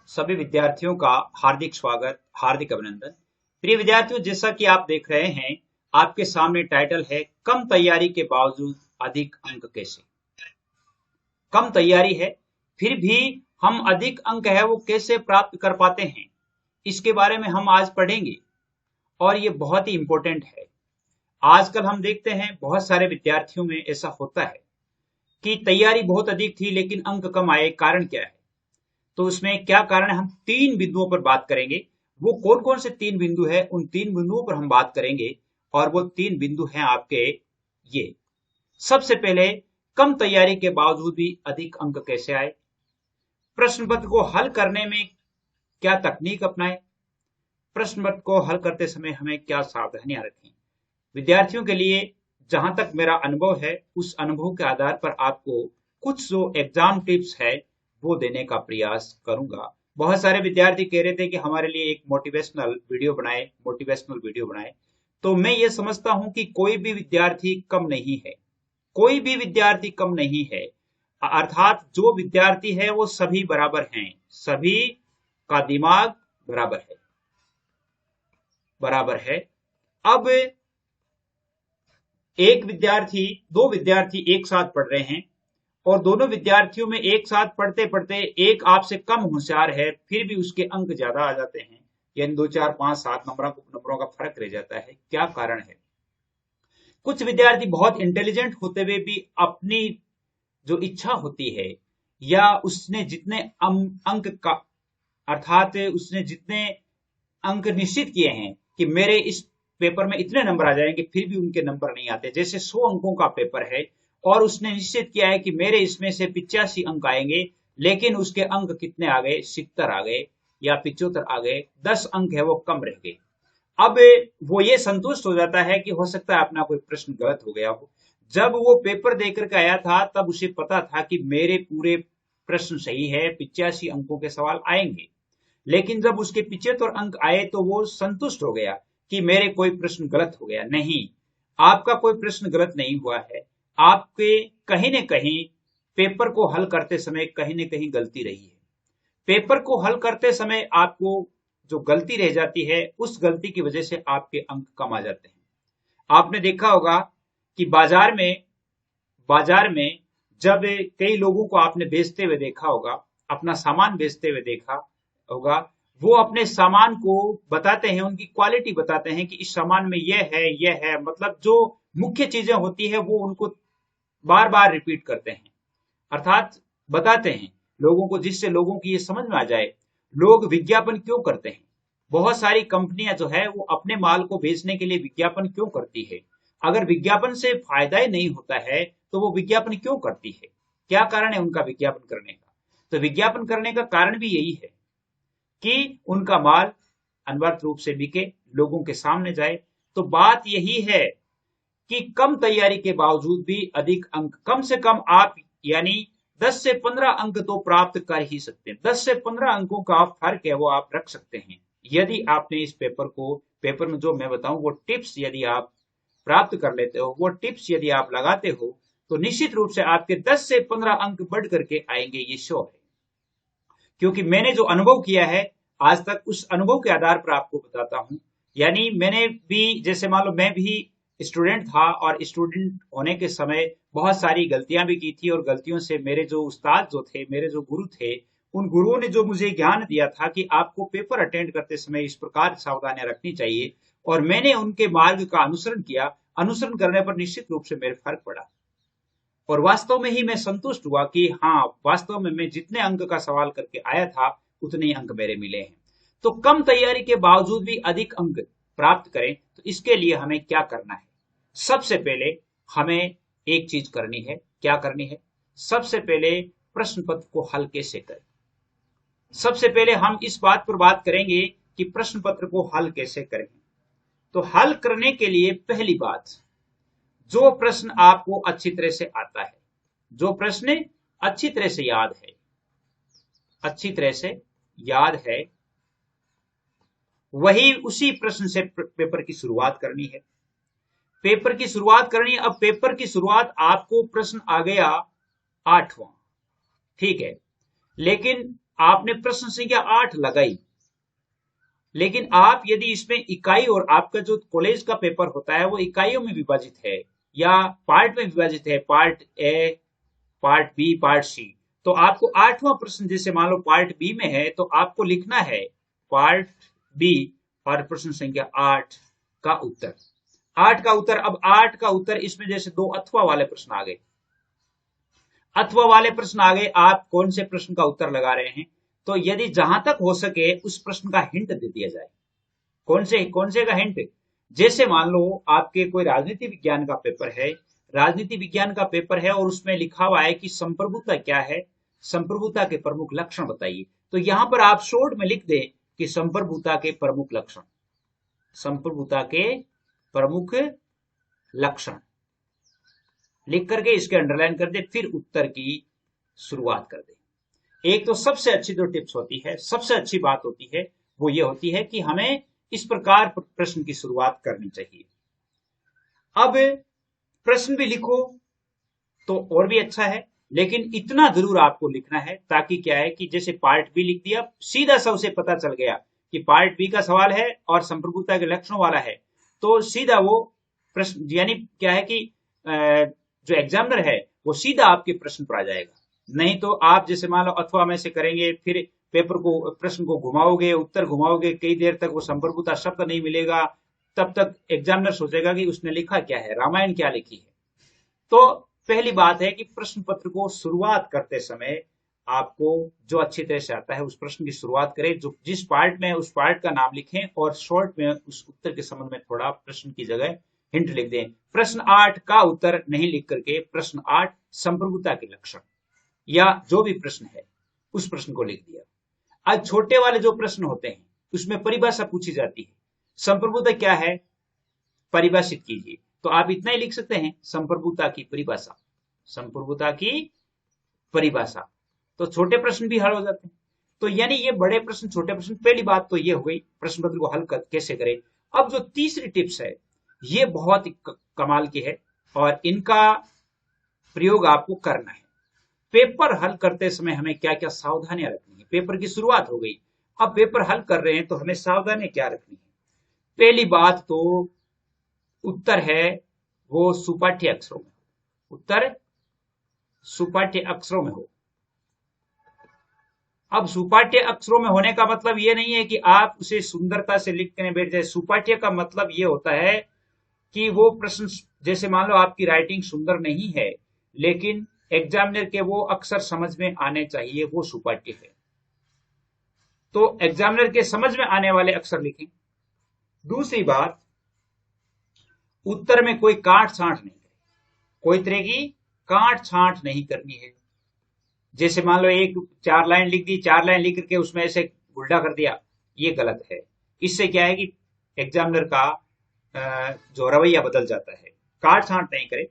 सभी विद्यार्थियों का हार्दिक स्वागत, हार्दिक अभिनंदन। प्रिय विद्यार्थियों, जैसा कि आप देख रहे हैं, आपके सामने टाइटल है कम तैयारी के बावजूद अधिक अंक कैसे। कम तैयारी है, फिर भी हम अधिक अंक है वो कैसे प्राप्त कर पाते हैं, इसके बारे में हम आज पढ़ेंगे और ये बहुत ही इंपॉर्टेंट है। आजकल हम देखते हैं बहुत सारे विद्यार्थियों में ऐसा होता है कि तैयारी बहुत अधिक थी लेकिन अंक कम आए। कारण क्या है? तो उसमें क्या कारण है, हम 3 बिंदुओं पर बात करेंगे। वो कौन कौन से 3 बिंदु है, उन 3 बिंदुओं पर हम बात करेंगे। और वो 3 बिंदु हैं आपके ये। सबसे पहले, कम तैयारी के बावजूद भी अधिक अंक कैसे आए। प्रश्न पत्र को हल करने में क्या तकनीक अपनाएं। प्रश्न पत्र को हल करते समय हमें क्या सावधानियां रखें। विद्यार्थियों के लिए जहां तक मेरा अनुभव है, उस अनुभव के आधार पर आपको कुछ जो एग्जाम टिप्स है वो देने का प्रयास करूंगा। बहुत सारे विद्यार्थी कह रहे थे कि हमारे लिए एक मोटिवेशनल वीडियो बनाए। तो मैं ये समझता हूं कि कोई भी विद्यार्थी कम नहीं है, कोई भी विद्यार्थी कम नहीं है। अर्थात जो विद्यार्थी है वो सभी बराबर हैं, सभी का दिमाग बराबर है, बराबर है। अब दो विद्यार्थी एक साथ पढ़ रहे हैं और दोनों विद्यार्थियों में एक साथ पढ़ते पढ़ते एक आपसे कम होशियार है, फिर भी उसके अंक ज्यादा आ जाते हैं, यानी 2 4 5 7 नंबरों का फर्क रह जाता है। क्या कारण है? कुछ विद्यार्थी बहुत इंटेलिजेंट होते हुए भी अपनी जो इच्छा होती है या उसने जितने अंक का अर्थात उसने जितने अंक निश्चित किए हैं कि मेरे इस पेपर में इतने नंबर आ जाएंगे, फिर भी उनके नंबर नहीं आते। जैसे 100 अंकों का पेपर है और उसने निश्चित किया है कि मेरे इसमें से 85 अंक आएंगे, लेकिन उसके अंक कितने आ गए? 70 आ गए या 75 आ गए, 10 अंक है वो कम रह गए। अब वो ये संतुष्ट हो जाता है कि हो सकता है अपना कोई प्रश्न गलत हो गया हो। जब वो पेपर देकर के आया था तब उसे पता था कि मेरे पूरे प्रश्न सही है, 85 अंकों के सवाल आएंगे। लेकिन जब उसके 75 अंक आए तो वो संतुष्ट हो गया कि मेरे कोई प्रश्न गलत हो गया। नहीं, आपका कोई प्रश्न गलत नहीं हुआ है। आपके कहीं न कहीं पेपर को हल करते समय कहीं न कहीं गलती रही है। पेपर को हल करते समय आपको जो गलती रह जाती है, उस गलती की वजह से आपके अंक कम आ जाते हैं। आपने देखा होगा कि बाजार में जब कई लोगों को आपने बेचते हुए देखा होगा, अपना सामान बेचते हुए देखा होगा, वो अपने सामान को बताते हैं, उनकी क्वालिटी बताते हैं कि इस सामान में यह है, मतलब जो मुख्य चीजें होती है वो उनको बार बार रिपीट करते हैं, अर्थात बताते हैं लोगों को, जिससे लोगों की ये समझ में आ जाए। लोग विज्ञापन क्यों करते हैं? बहुत सारी कंपनियां जो है वो अपने माल को बेचने के लिए विज्ञापन क्यों करती है? अगर विज्ञापन से फायदा ही नहीं होता है तो वो विज्ञापन क्यों करती है? क्या कारण है उनका विज्ञापन करने का? तो विज्ञापन करने का कारण भी यही है कि उनका माल अनिवार्य रूप से बिके, लोगों के सामने जाए। तो बात यही है कि कम तैयारी के बावजूद भी अधिक अंक, कम से कम आप यानी 10 से 15 अंक तो प्राप्त कर ही सकते हैं। 10 से 15 अंकों का फर्क है वो आप रख सकते हैं यदि आपने इस पेपर में जो मैं बताऊं वो टिप्स यदि आप प्राप्त कर लेते हो, वो टिप्स यदि आप लगाते हो, तो निश्चित रूप से आपके 10 से 15 अंक बढ़ करके आएंगे, ये श्योर है। क्योंकि मैंने जो अनुभव किया है आज तक, उस अनुभव के आधार पर आपको बताता हूं। यानी मैंने भी, जैसे मान लो मैं भी स्टूडेंट था और स्टूडेंट होने के समय बहुत सारी गलतियां भी की थी, और गलतियों से मेरे जो उस्ताद जो थे, मेरे जो गुरु थे, उन गुरुओं ने जो मुझे ज्ञान दिया था कि आपको पेपर अटेंड करते समय इस प्रकार सावधानियां रखनी चाहिए, और मैंने उनके मार्ग का अनुसरण किया। अनुसरण करने पर निश्चित रूप से मेरे फर्क पड़ा और वास्तव में ही मैं संतुष्ट हुआ कि हाँ, वास्तव में मैं जितने अंक का सवाल करके आया था उतने ही अंक मेरे मिले हैं। तो कम तैयारी के बावजूद भी अधिक अंक प्राप्त करें तो इसके लिए हमें क्या करना है? सबसे पहले हमें एक चीज करनी है। क्या करनी है? सबसे पहले प्रश्न पत्र को हल कैसे करें। सबसे पहले हम इस बात पर बात करेंगे कि प्रश्न पत्र को हल कैसे करें। तो हल करने के लिए पहली बात, जो प्रश्न आपको अच्छी तरह से आता है, जो प्रश्न अच्छी तरह से याद है, अच्छी तरह से याद है, वही उसी प्रश्न से पेपर की शुरुआत करनी है। पेपर की शुरुआत करनी है। अब पेपर की शुरुआत आपको प्रश्न आ गया 8वां, ठीक है, लेकिन आपने प्रश्न संख्या 8 लगाई, लेकिन आप यदि इसमें इकाई, और आपका जो कॉलेज का पेपर होता है वो इकाइयों में विभाजित है या पार्ट में विभाजित है, part A, part B, part C, तो आपको 8वां प्रश्न जैसे मान लो पार्ट बी में है तो आपको लिखना है पार्ट बी और प्रश्न संख्या 8 का उत्तर। 8 का उत्तर, अब 8 का उत्तर इसमें जैसे 2 अथवा वाले प्रश्न आ गए, अथवा वाले प्रश्न आ गए, आप कौन से प्रश्न का उत्तर लगा रहे हैं, तो यदि जहां तक हो सके उस प्रश्न का हिंट दे दिया जाए। कौन से का हिंट? जैसे मान लो आपके कोई राजनीति विज्ञान का पेपर है, राजनीति विज्ञान का पेपर है और उसमें लिखा हुआ है कि संप्रभुता क्या है, संप्रभुता के प्रमुख लक्षण बताइए, तो यहां पर आप शॉर्ट में लिख दें कि संप्रभुता के प्रमुख लक्षण, संप्रभुता के प्रमुख लक्षण लिख करके इसके अंडरलाइन कर दे, फिर उत्तर की शुरुआत कर दे। एक तो सबसे अच्छी जो टिप्स होती है, सबसे अच्छी बात होती है वो ये होती है कि हमें इस प्रकार प्रश्न की शुरुआत करनी चाहिए। अब प्रश्न भी लिखो तो और भी अच्छा है, लेकिन इतना जरूर आपको लिखना है ताकि क्या है कि जैसे पार्ट बी लिख दिया, सीधा सा उसे पता चल गया कि पार्ट बी का सवाल है और संप्रभुता के लक्षणों वाला है, तो सीधा वो प्रश्न, यानी क्या है कि जो एग्जामिनर है वो सीधा आपके प्रश्न पर आ जाएगा। नहीं तो आप जैसे मान लो अथवा में से करेंगे, फिर पेपर को, प्रश्न को घुमाओगे, उत्तर घुमाओगे, कई देर तक वो संप्रभुता शब्द नहीं मिलेगा, तब तक एग्जामिनर सोचेगा कि उसने लिखा क्या है, रामायण क्या लिखी है। तो पहली बात है कि प्रश्न पत्र को शुरुआत करते समय आपको जो अच्छी तरह से आता है उस प्रश्न की शुरुआत करें, जो जिस पार्ट में उस पार्ट का नाम लिखें और शॉर्ट में उस उत्तर के संबंध में थोड़ा प्रश्न की जगह हिंट लिख दें। प्रश्न 8 का उत्तर नहीं लिख करके प्रश्न 8 संप्रभुता के लक्षण या जो भी प्रश्न है उस प्रश्न को लिख दिया। आज छोटे वाले जो प्रश्न होते हैं उसमें परिभाषा पूछी जाती है, संप्रभुता क्या है परिभाषित कीजिए, तो आप इतना ही लिख सकते हैं, संप्रभुता की परिभाषा, संप्रभुता की परिभाषा, तो छोटे प्रश्न भी हल हो जाते हैं। तो यानी ये बड़े प्रश्न, छोटे प्रश्न, पहली बात तो ये हो गई प्रश्न पत्र को हल कैसे करें। अब जो तीसरी टिप्स है ये बहुत कमाल की है और इनका प्रयोग आपको करना है। पेपर हल करते समय हमें क्या क्या सावधानियां रखनी है। पेपर की शुरुआत हो गई, अब पेपर हल कर रहे हैं तो हमें सावधानियां क्या रखनी है। पहली बात तो उत्तर है वो सुपाठ्य अक्षरों में, उत्तर सुपाठ्य अक्षरों में हो। अब सुपाठ्य अक्षरों में होने का मतलब ये नहीं है कि आप उसे सुंदरता से लिखने बैठ जाए। सुपाठ्य का मतलब ये होता है कि वो प्रश्न, जैसे मान लो आपकी राइटिंग सुंदर नहीं है लेकिन एग्जामिनर के वो अक्षर समझ में आने चाहिए, वो सुपाठ्य है, तो एग्जामिनर के समझ में आने वाले अक्षर लिखें। दूसरी बात, उत्तर में कोई काट छांट नहीं करें, कोई तरह की काट छांट नहीं करनी है। जैसे मान लो एक 4 लाइन लिख दी, 4 लाइन लिख करके उसमें ऐसे उल्टा कर दिया, ये गलत है। इससे क्या है कि एग्जामिनर का जो रवैया बदल जाता है, काट छांट नहीं करे।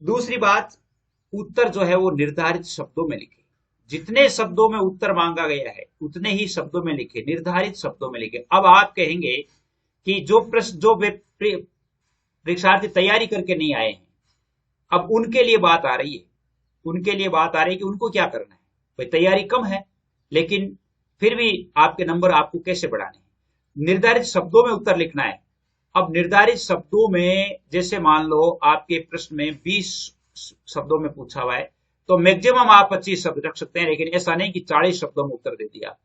दूसरी बात, उत्तर जो है वो निर्धारित शब्दों में लिखे, जितने शब्दों में उत्तर मांगा गया है उतने ही शब्दों में लिखे, निर्धारित शब्दों में लिखे। अब आप कहेंगे कि जो प्रश्न, जो परीक्षार्थी तैयारी करके नहीं आए हैं, अब उनके लिए बात आ रही है, उनके लिए बात आ रही है कि उनको क्या करना है। भाई तैयारी कम है लेकिन फिर भी आपके नंबर आपको कैसे बढ़ाने हैं, निर्धारित शब्दों में उत्तर लिखना है। अब निर्धारित शब्दों में, जैसे मान लो आपके प्रश्न में 20 शब्दों में पूछा हुआ है तो मैक्सिमम आप 25 शब्द रख सकते हैं, लेकिन ऐसा नहीं कि 40 शब्दों में उत्तर दे दिया,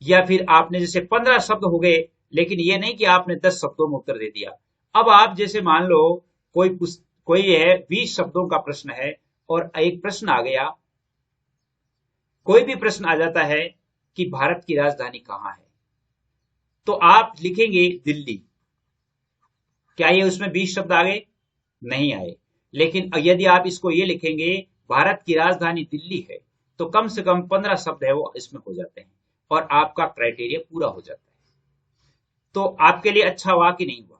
या फिर आपने जैसे 15 शब्द हो गए लेकिन ये नहीं कि आपने 10 शब्दों में उत्तर दे दिया। अब आप जैसे मान लो कोई है 20 शब्दों का प्रश्न है और एक प्रश्न आ गया, कोई भी प्रश्न आ जाता है कि भारत की राजधानी कहां है, तो आप लिखेंगे दिल्ली। क्या ये उसमें 20 शब्द आ गए? नहीं आए। लेकिन यदि आप इसको ये लिखेंगे भारत की राजधानी दिल्ली है, तो कम से कम 15 शब्द है वो इसमें हो जाते हैं और आपका क्राइटेरिया पूरा हो जाता है। तो आपके लिए अच्छा हुआ कि नहीं हुआ।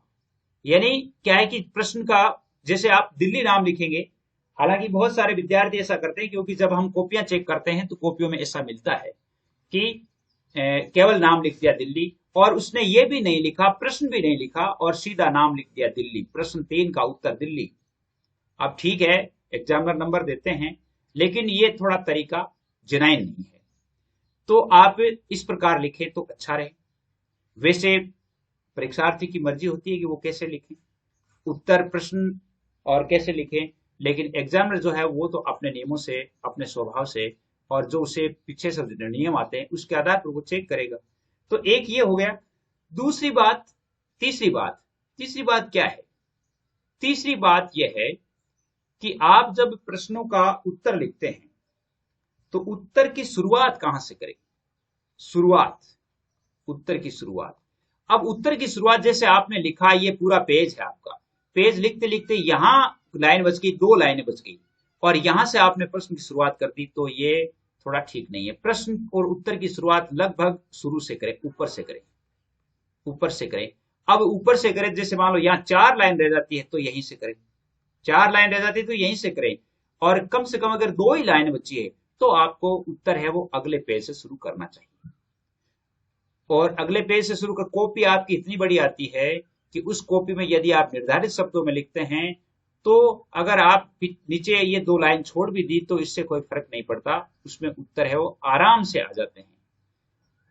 यानी क्या है कि प्रश्न का, जैसे आप दिल्ली नाम लिखेंगे, हालांकि बहुत सारे विद्यार्थी ऐसा करते हैं, क्योंकि जब हम कॉपियां चेक करते हैं तो कॉपियों में ऐसा मिलता है कि केवल नाम लिख दिया दिल्ली, और उसने ये भी नहीं लिखा, प्रश्न भी नहीं लिखा और सीधा नाम लिख दिया दिल्ली, प्रश्न 3 का उत्तर दिल्ली। अब ठीक है, एग्जामिनर नंबर देते हैं, लेकिन ये थोड़ा तरीका जेन्युइन नहीं है। तो आप इस प्रकार लिखें तो अच्छा रहे। वैसे परीक्षार्थी की मर्जी होती है कि वो कैसे लिखें उत्तर प्रश्न और कैसे लिखें, लेकिन एग्जामिनर जो है वो तो अपने नियमों से, अपने स्वभाव से और जो उसे पीछे से नियम आते हैं उसके आधार पर वो चेक करेगा। तो एक ये हो गया। दूसरी बात, तीसरी बात क्या है? तीसरी बात यह है कि आप जब प्रश्नों का उत्तर लिखते हैं तो उत्तर की शुरुआत कहां से करें? उत्तर की शुरुआत। अब उत्तर की शुरुआत जैसे आपने लिखा, ये पूरा पेज है आपका, पेज लिखते लिखते यहां लाइन बच गई, 2 लाइनें बच गई और यहां से आपने प्रश्न की शुरुआत कर दी, तो ये थोड़ा ठीक नहीं है। प्रश्न और उत्तर की शुरुआत लगभग शुरू से करें, ऊपर से करें, ऊपर से करें। अब ऊपर से करें, जैसे मान लो यहाँ 4 लाइन रह जाती है तो यहीं से करें, 4 लाइन रह जाती है तो यहीं से करें, और कम से कम अगर 2 ही लाइन बची है तो आपको उत्तर है वो अगले पेज से शुरू करना चाहिए। और अगले पेज से शुरू कर, कॉपी आपकी इतनी बड़ी आती है कि उस कॉपी में यदि आप निर्धारित शब्दों में लिखते हैं तो अगर आप नीचे ये 2 लाइन छोड़ भी दी तो इससे कोई फर्क नहीं पड़ता, उसमें उत्तर है वो आराम से आ जाते हैं।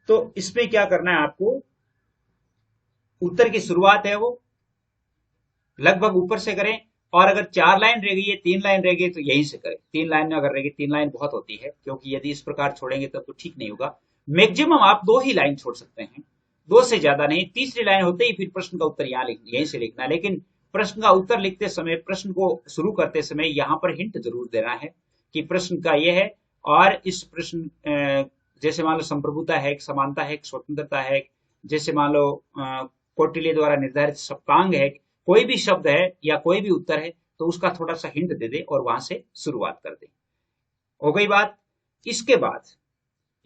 तो इसमें क्या करना है आपको, उत्तर की शुरुआत है वो लगभग ऊपर से करें, और अगर 4 लाइन रह गई है, 3 लाइन रह गई तो यहीं से करें। 3 लाइन में अगर रह गई, 3 लाइन बहुत होती है, क्योंकि यदि इस प्रकार छोड़ेंगे तब तो ठीक नहीं होगा। मैक्सिमम आप 2 ही लाइन छोड़ सकते हैं, 2 से ज्यादा नहीं। तीसरी लाइन होते ही फिर प्रश्न का उत्तर यहीं से लिखना है। लेकिन प्रश्न का उत्तर लिखते समय, प्रश्न को शुरू करते समय यहां पर हिंट जरूर देना है कि प्रश्न का यह है, और इस प्रश्न जैसे मान लो संप्रभुता है, समानता है, स्वतंत्रता है, जैसे मान लो कौटिल्य द्वारा निर्धारित सप्तांग है, कोई भी शब्द है या कोई भी उत्तर है तो उसका थोड़ा सा हिंट दे दे और वहां से शुरुआत कर दे। हो गई बात।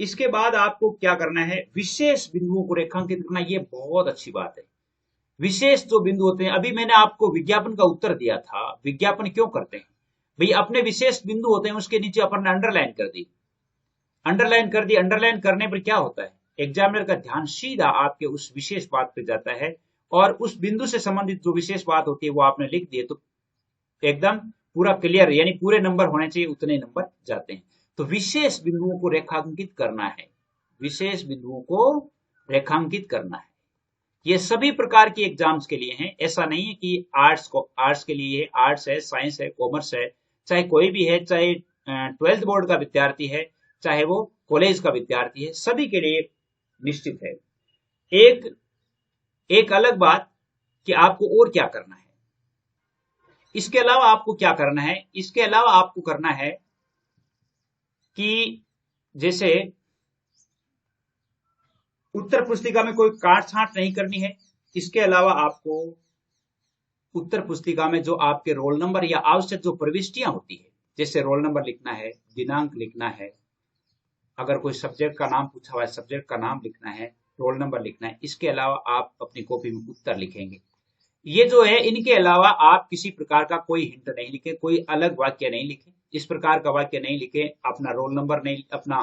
इसके बाद आपको क्या करना है, विशेष बिंदुओं को रेखांकित करना। ये बहुत अच्छी बात है। विशेष जो बिंदु होते हैं, अभी मैंने आपको विज्ञापन का उत्तर दिया था, विज्ञापन क्यों करते हैं भाई, अपने विशेष बिंदु होते हैं उसके नीचे अपन ने अंडरलाइन कर दी, अंडरलाइन करने पर क्या होता है, एग्जामिनर का ध्यान सीधा आपके उस विशेष बात पे जाता है, और उस बिंदु से संबंधित जो विशेष बात होती है वो आपने लिख दी है तो एकदम पूरा क्लियर, यानी पूरे नंबर होने चाहिए, उतने नंबर जाते हैं। तो विशेष बिंदुओं को रेखांकित करना है, विशेष बिंदुओं को रेखांकित करना है। ये सभी प्रकार की एग्जाम्स के लिए हैं, ऐसा नहीं है कि आर्ट्स के लिए, आर्ट्स है, साइंस है, कॉमर्स है, चाहे कोई भी है, चाहे 12th बोर्ड का विद्यार्थी है, चाहे वो कॉलेज का विद्यार्थी है, सभी के लिए निश्चित है। एक अलग बात कि आपको और क्या करना है, इसके अलावा आपको क्या करना है, इसके अलावा आपको करना है कि जैसे उत्तर पुस्तिका में कोई काट छांट नहीं करनी है। इसके अलावा आपको उत्तर पुस्तिका में जो आपके रोल नंबर या आवश्यक जो प्रविष्टियां होती है, जैसे रोल नंबर लिखना है, दिनांक लिखना है, अगर कोई सब्जेक्ट का नाम पूछा हुआ है सब्जेक्ट का नाम लिखना है, रोल नंबर लिखना है। इसके अलावा आप अपनी कॉपी में उत्तर लिखेंगे। ये जो है, इनके अलावा आप किसी प्रकार का कोई हिंट नहीं लिखे, कोई अलग वाक्य नहीं लिखे, इस प्रकार का वाक्य नहीं लिखे, अपना रोल नंबर नहीं, अपना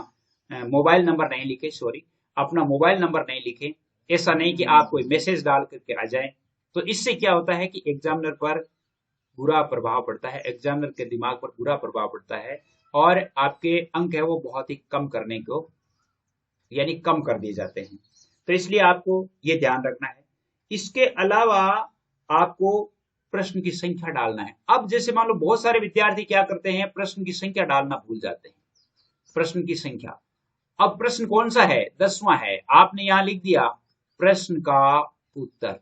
मोबाइल नंबर नहीं लिखे, अपना मोबाइल नंबर नहीं लिखे। ऐसा नहीं कि आप कोई मैसेज डाल करके आ जाए, तो इससे क्या होता है कि एग्जामिनर पर बुरा प्रभाव पड़ता है, एग्जामिनर के दिमाग पर बुरा प्रभाव पड़ता है, और आपके अंक है वो बहुत ही कम करने को, यानी कम कर दिए जाते हैं। तो इसलिए आपको ये ध्यान रखना है। इसके अलावा आपको प्रश्न की संख्या डालना है। अब जैसे मान लो बहुत सारे विद्यार्थी क्या करते हैं, प्रश्न की संख्या डालना भूल जाते हैं, प्रश्न की संख्या। अब प्रश्न कौन सा है, 10वां है, आपने यहां लिख दिया प्रश्न का उत्तर।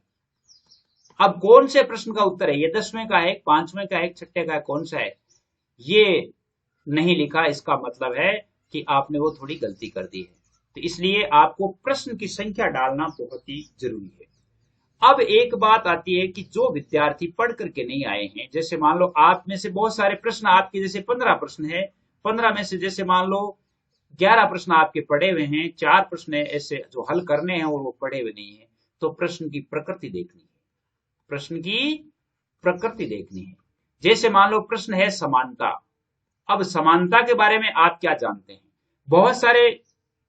अब कौन से प्रश्न का उत्तर है, ये 10वें का है, 5वें का है, 6ठे का है, कौन सा है, ये नहीं लिखा, इसका मतलब है कि आपने वो थोड़ी गलती कर दी है। तो इसलिए आपको प्रश्न की संख्या डालना बहुत ही जरूरी है। अब एक बात आती है कि जो विद्यार्थी पढ़ करके नहीं आए हैं, जैसे मान लो आप में से बहुत सारे प्रश्न, आपके जैसे 15 प्रश्न है, 15 में से जैसे मान लो 11 प्रश्न आपके पढ़े हुए हैं, 4 प्रश्न ऐसे जो हल करने हैं और वो पढ़े हुए नहीं है, तो प्रश्न की प्रकृति देखनी है, प्रश्न की प्रकृति देखनी है। जैसे मान लो प्रश्न है समानता। अब समानता के बारे में आप क्या जानते हैं, बहुत सारे,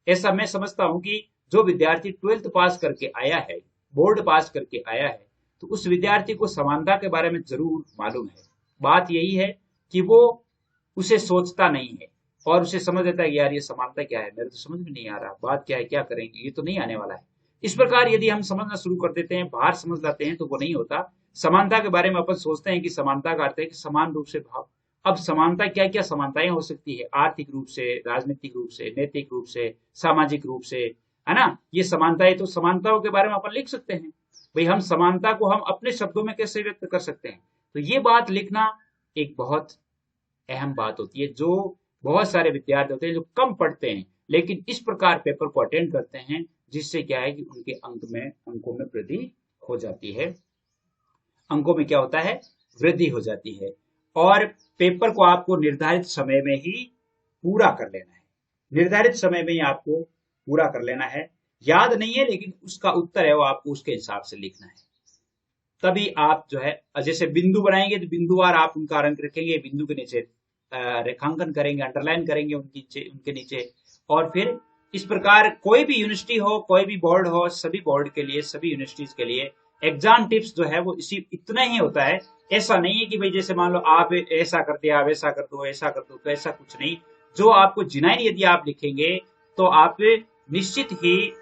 ऐसा मैं समझता हूं कि जो विद्यार्थी 12th पास करके आया है, बोर्ड पास करके आया है, तो उस विद्यार्थी को समानता के बारे में जरूर मालूम है। बात यही है कि वो उसे सोचता नहीं है, और उसे समझ आता है कि यार ये समानता क्या है, मेरे तो समझ में नहीं आ रहा, बात क्या है, क्या करेंगे, ये तो नहीं आने वाला है। इस प्रकार यदि हम समझना शुरू कर देते हैं, बाहर समझ लाते हैं, तो वो नहीं होता। समानता के बारे में अपन सोचते हैं कि समानता का अर्थ है कि समान रूप से भाव। अब समानता क्या क्या समानताएं हो सकती है, आर्थिक रूप से, राजनीतिक रूप से, नैतिक रूप से, सामाजिक रूप से, है ना। ये समानताएं, तो समानताओं के बारे में अपन लिख सकते हैं। भाई हम समानता को हम अपने शब्दों में कैसे व्यक्त कर सकते हैं, तो ये बात लिखना एक बहुत अहम बात होती है, जो बहुत सारे विद्यार्थी होते हैं जो कम पढ़ते हैं, लेकिन इस प्रकार पेपर को अटेंड करते हैं, जिससे क्या है कि उनके अंकों में वृद्धि हो जाती है। अंकों में क्या होता है, वृद्धि हो जाती है। और पेपर को आपको निर्धारित समय में ही पूरा कर लेना है, निर्धारित समय में ही आपको पूरा कर लेना है। याद नहीं है लेकिन उसका उत्तर है वो आपको उसके हिसाब से लिखना है। तभी आप जो है, जैसे बिंदु बनाएंगे तो बिंदुवार आप उनका रंग रखेंगे, बिंदु के नीचे रेखांकन करेंगे, अंडरलाइन करेंगे उनके नीचे। और फिर इस प्रकार कोई भी यूनिवर्सिटी हो, कोई भी बोर्ड हो, सभी बोर्ड के लिए, सभी यूनिवर्सिटीज के लिए एग्जाम टिप्स जो है वो इतना ही होता है। ऐसा नहीं है कि भाई जैसे मान लो आप ऐसा कर दिया, आप ऐसा कर दो, ऐसा कर दो, तो ऐसा कुछ नहीं। जो आपको जिनाइन यदि आप लिखेंगे तो आप निश्चित ही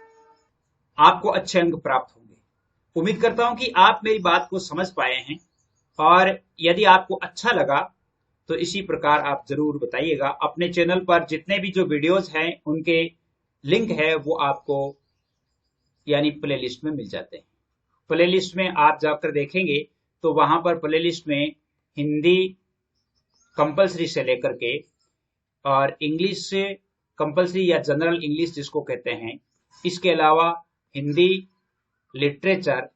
आपको अच्छे अंक प्राप्त होंगे। उम्मीद करता हूं कि आप मेरी बात को समझ पाए हैं, और यदि आपको अच्छा लगा तो इसी प्रकार आप जरूर बताइएगा। अपने चैनल पर जितने भी जो वीडियोस हैं उनके लिंक है वो आपको यानी प्ले लिस्ट में मिल जाते हैं। प्ले लिस्ट में आप जाकर देखेंगे तो वहां पर प्ले लिस्ट में हिंदी कंपलसरी से लेकर के और इंग्लिश से कंपलसरी या जनरल इंग्लिश जिसको कहते हैं, इसके अलावा हिंदी लिटरेचर,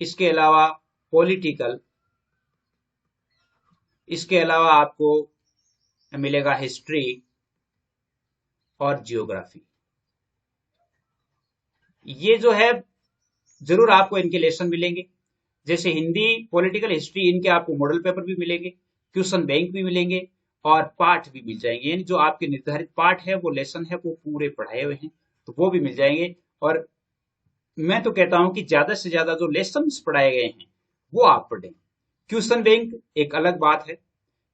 इसके अलावा पॉलिटिकल, इसके अलावा आपको मिलेगा हिस्ट्री और जियोग्राफी। ये जो है जरूर आपको इनके लेसन मिलेंगे। जैसे हिंदी, पॉलिटिकल, हिस्ट्री, इनके आपको मॉडल पेपर भी मिलेंगे, क्वेश्चन बैंक भी मिलेंगे और पाठ भी मिल जाएंगे। यानी जो आपके निर्धारित पाठ है, वो लेसन है, वो पूरे पढ़ाए हुए हैं, तो वो भी मिल जाएंगे। और मैं तो कहता हूं कि ज्यादा से ज्यादा जो लेसन पढ़ाए गए हैं वो आप पढ़ें। क्वेश्चन बैंक एक अलग बात है।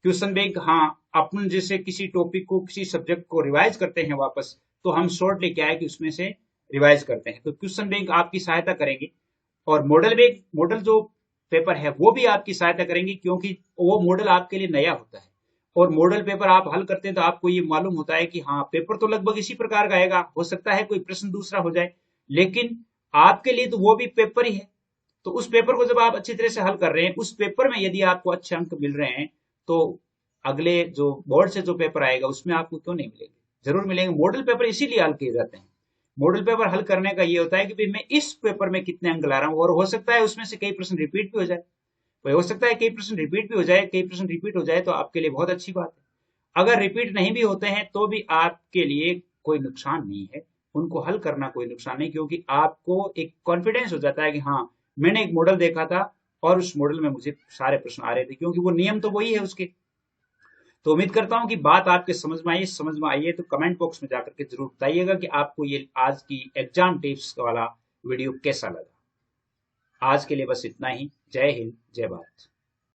क्वेश्चन बैंक, हाँ, अपन जैसे किसी टॉपिक को, किसी सब्जेक्ट को रिवाइज करते हैं वापस, तो हम शॉर्टली क्या है कि उसमें से रिवाइज करते हैं, तो क्वेश्चन बैंक आपकी सहायता करेंगे। और मॉडल बैंक, मॉडल जो पेपर है वो भी आपकी सहायता करेंगे, क्योंकि वो मॉडल आपके लिए नया होता है। और मॉडल पेपर आप हल करते हैं तो आपको ये मालूम होता है कि हाँ, पेपर तो लगभग इसी प्रकार का आएगा, हो सकता है कोई प्रश्न दूसरा हो जाए, लेकिन आपके लिए तो वो भी पेपर ही है। तो उस पेपर को जब आप अच्छी तरह से हल कर रहे हैं, उस पेपर में यदि आपको अच्छे अंक मिल रहे हैं, तो अगले जो बोर्ड से जो पेपर आएगा उसमें आपको क्यों नहीं मिलेंगे, जरूर मिलेंगे। मॉडल पेपर इसीलिए हल किए जाते हैं। मॉडल पेपर हल करने का ये होता है कि भाई मैं इस पेपर में कितने अंक ला रहा हूं, और हो सकता है उसमें से कई प्रश्न रिपीट भी हो जाए, तो हो सकता है कई प्रश्न रिपीट भी हो जाए, कई प्रश्न रिपीट हो जाए तो आपके लिए बहुत अच्छी बात है। अगर रिपीट नहीं भी होते हैं तो भी आपके लिए कोई नुकसान नहीं है, उनको हल करना कोई नुकसान नहीं, क्योंकि आपको एक कॉन्फिडेंस हो जाता है कि हाँ, मैंने एक मॉडल देखा था और उस मॉडल में मुझे सारे प्रश्न आ रहे थे, क्योंकि वो नियम तो वही है उसके। तो उम्मीद करता हूं कि बात आपके समझ में आई है, तो कमेंट बॉक्स में जाकर के जरूर बताइएगा कि आपको ये आज की एग्जाम टिप्स वाला वीडियो कैसा लगा। आज के लिए बस इतना ही। जय हिंद, जय भारत।